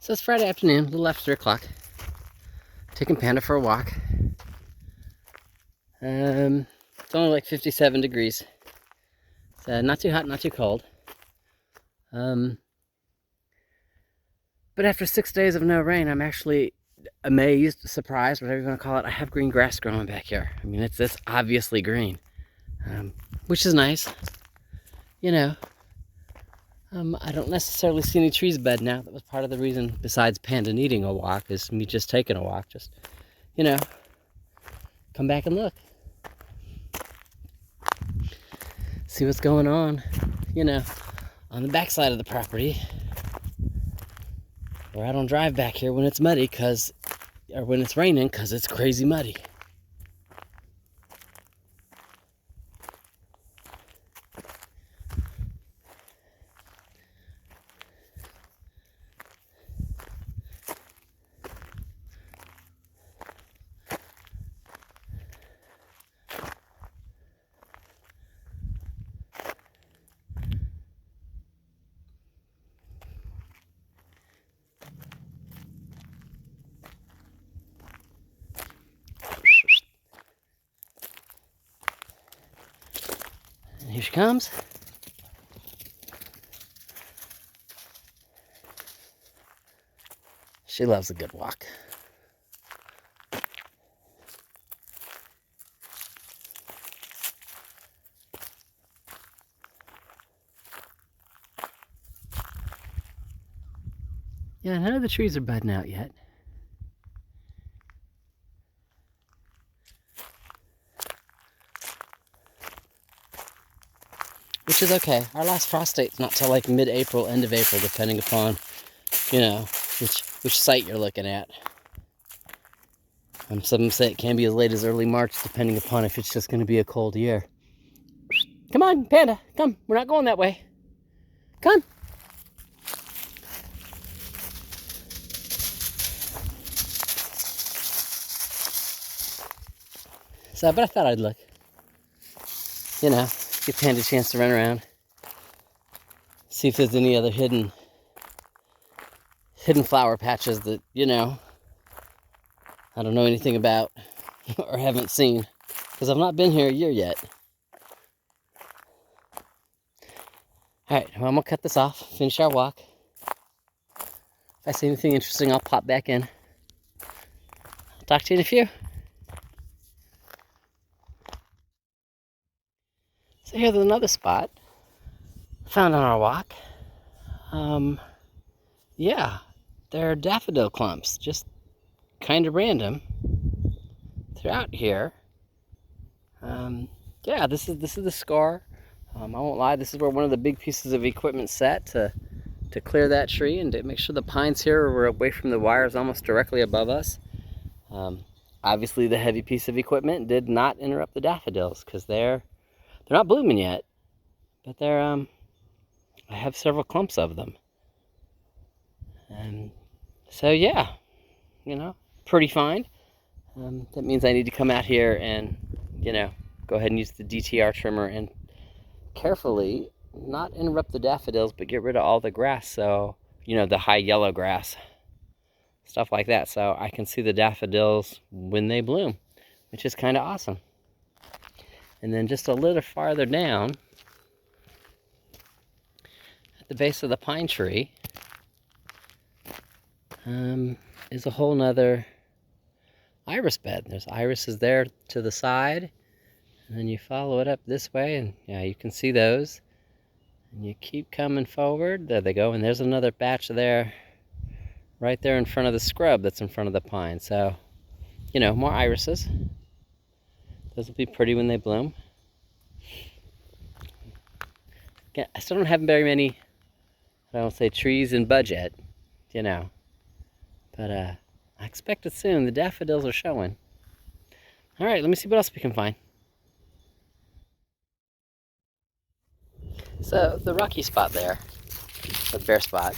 So it's Friday afternoon, a little after 3 o'clock. Taking Panda for a walk. It's only like 57 degrees. So not too hot, not too cold. But after 6 days of no rain, I'm actually amazed, surprised, whatever you want to call it. I have green grass growing back here. I mean, it's obviously green, which is nice. You know, I don't necessarily see any trees bed now. That was part of the reason, besides Panda needing a walk, is me just taking a walk. Just, come back and look. See what's going on, on the backside of the property. Where I don't drive back here when it's muddy, or when it's raining, because it's crazy muddy. And here she comes. She loves a good walk. Yeah, none of the trees are budding out yet. Which is okay. Our last frost date's not till like mid-April, end of April, depending upon, which site you're looking at. Some say it can be as late as early March, depending upon if it's just going to be a cold year. Come on, Panda, come. We're not going that way. Come. So, but I thought I'd look. Give Panda a chance to run around. See if there's any other hidden flower patches that, I don't know anything about or haven't seen. Because I've not been here a year yet. Alright, well, I'm going to cut this off, finish our walk. If I see anything interesting, I'll pop back in. I'll talk to you in a few. So here's another spot found on our walk. Yeah, there are daffodil clumps, just kind of random throughout here. Yeah, this is the scar. I won't lie, this is where one of the big pieces of equipment sat to clear that tree and to make sure the pines here were away from the wires almost directly above us. Obviously the heavy piece of equipment did not interrupt the daffodils because they're not blooming yet, but I have several clumps of them. And so yeah, pretty fine. That means I need to come out here and, go ahead and use the DTR trimmer and carefully not interrupt the daffodils, but get rid of all the grass. So, the high yellow grass, stuff like that. So I can see the daffodils when they bloom, which is kind of awesome. And then just a little farther down, at the base of the pine tree, is a whole nother iris bed. There's irises there to the side, and then you follow it up this way, and yeah, you can see those. And you keep coming forward. There they go, and there's another batch there, right there in front of the scrub that's in front of the pine. So, more irises. Those will be pretty when they bloom. Again, I still don't have very many, I don't say trees in budget, but I expect it soon. The daffodils are showing. All right, let me see what else we can find. So the rocky spot there, the bare spot,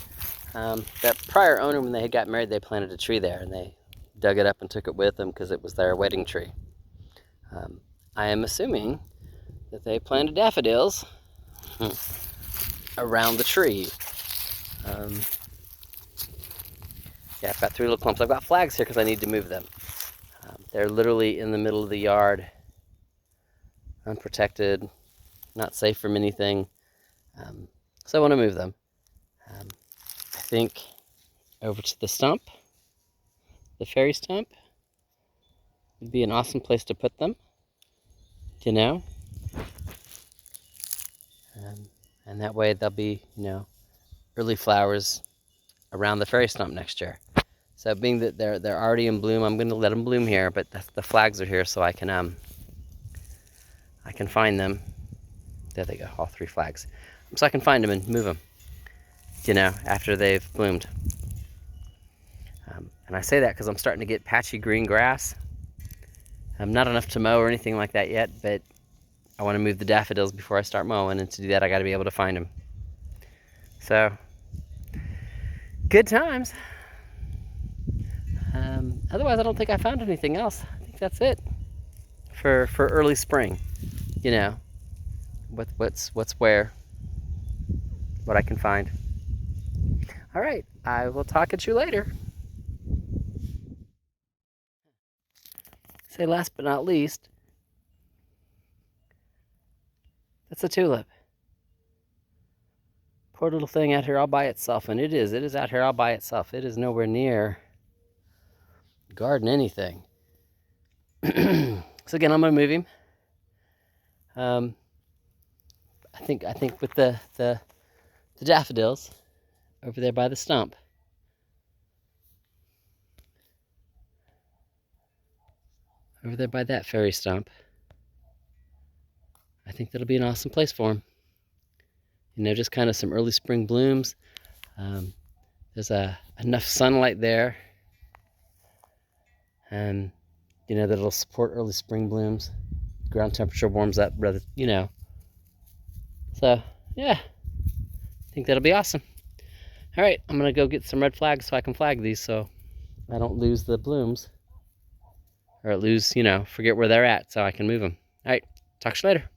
that prior owner, when they had got married, they planted a tree there, and they dug it up and took it with them because it was their wedding tree. I am assuming that they planted daffodils around the tree. Yeah, I've got 3 little clumps. I've got flags here because I need to move them. They're literally in the middle of the yard, unprotected, not safe from anything. So I want to move them. I think over to the stump, the fairy stump, would be an awesome place to put them, you know? And that way they'll be, early flowers around the fairy stump next year. So being that they're already in bloom, I'm going to let them bloom here, but the flags are here so I can find them. There they go, all 3 flags. So I can find them and move them, after they've bloomed. And I say that because I'm starting to get patchy green grass. Not enough to mow or anything like that yet, but I want to move the daffodils before I start mowing, and to do that I got to be able to find them. So, good times. Otherwise, I don't think I found anything else. I think that's it for early spring. What's where, what I can find. All right, I will talk at you later. Say last but not least, that's a tulip. Poor little thing out here all by itself, and it is out here all by itself. It is nowhere near garden anything. So again, I'm gonna move him. I think with the daffodils over there by the stump, over there by that fairy stump, I think that'll be an awesome place for him. Just kind of some early spring blooms. There's enough sunlight there, and that it'll support early spring blooms. Ground temperature warms up rather, So yeah, I think that'll be awesome. All right, I'm gonna go get some red flags so I can flag these so I don't lose the blooms, or forget where they're at so I can move them. All right, talk to you later.